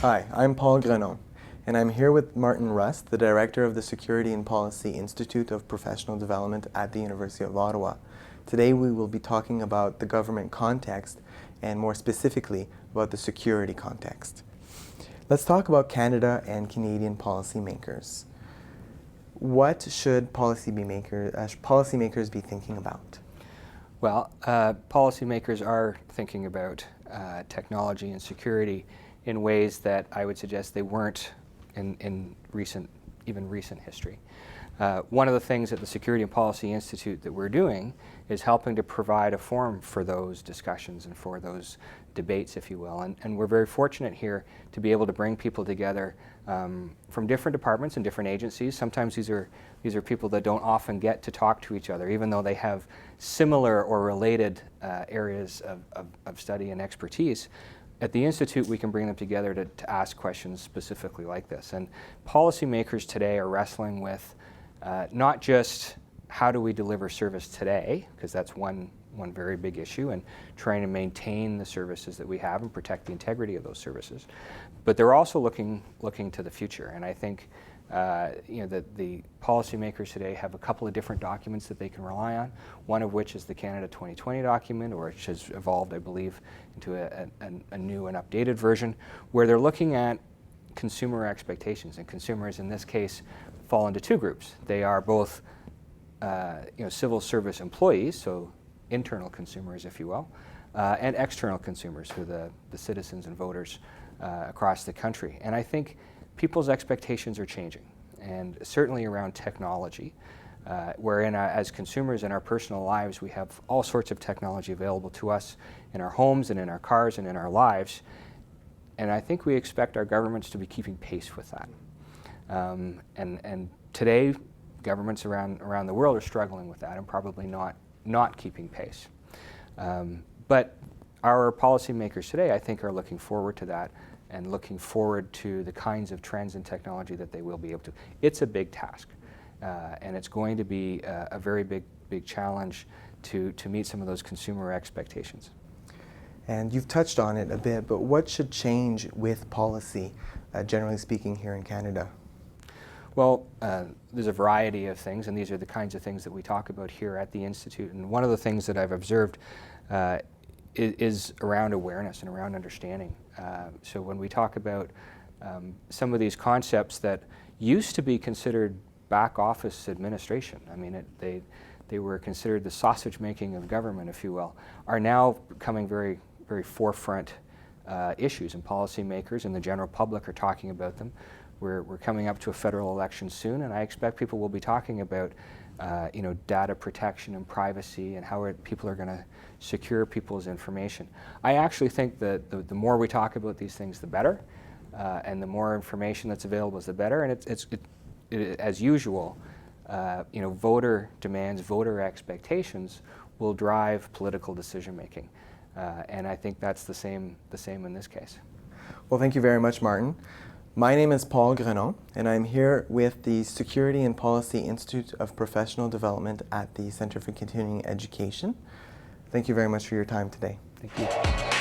Hi, I'm Paul Grenon, and I'm here with Martin Rust, the Director of the Security and Policy Institute of Professional Development at the University of Ottawa. Today we will be talking about the government context, and more specifically about the security context. Let's talk about Canada and Canadian policymakers. What should policymakers be thinking about? Well, policymakers are thinking about technology and security in ways that I would suggest they weren't in recent history. One of the things at the Security and Policy Institute that we're doing is helping to provide a forum for those discussions and for those debates, if you will. And we're very fortunate here to be able to bring people together from different departments and different agencies. Sometimes these are people that don't often get to talk to each other, even though they have similar or related areas of study and expertise. At the Institute, we can bring them together to ask questions specifically like this. And policymakers today are wrestling with not just how do we deliver service today, because that's one very big issue, and trying to maintain the services that we have and protect the integrity of those services. But they're also looking to the future. And I think that the policymakers today have a couple of different documents that they can rely on, one of which is the Canada 2020 document, or which has evolved, I believe, into a new and updated version, where they're looking at consumer expectations. And consumers, in this case, fall into two groups. They are both civil service employees, so internal consumers, if you will, and external consumers, who are the citizens and voters across the country. And I think people's expectations are changing, and certainly around technology, wherein as consumers in our personal lives, we have all sorts of technology available to us in our homes and in our cars and in our lives. And I think we expect our governments to be keeping pace with that. And today, governments around the world are struggling with that and probably not keeping pace. But our policymakers today, I think, are looking forward to that and looking forward to the kinds of trends in technology that they will be able to. It's a big task, and it's going to be a very big challenge to meet some of those consumer expectations. And you've touched on it a bit, but what should change with policy, generally speaking, here in Canada? Well, there's a variety of things, and these are the kinds of things that we talk about here at the Institute. And one of the things that I've observed is around awareness and around understanding. So when we talk about some of these concepts that used to be considered back office administration, I mean, they were considered the sausage making of government, if you will, are now becoming very forefront issues, and policymakers and the general public are talking about them. We're coming up to a federal election soon, and I expect people will be talking about data protection and privacy and how people are going to secure people's information. I actually think that the more we talk about these things, the better, and the more information that's available is the better. And it's as usual, voter demands, voter expectations will drive political decision making, and I think that's the same in this case. Well, thank you very much, Martin. My name is Paul Grenon, and I'm here with the Security and Policy Institute of Professional Development at the Centre for Continuing Education. Thank you very much for your time today. Thank you.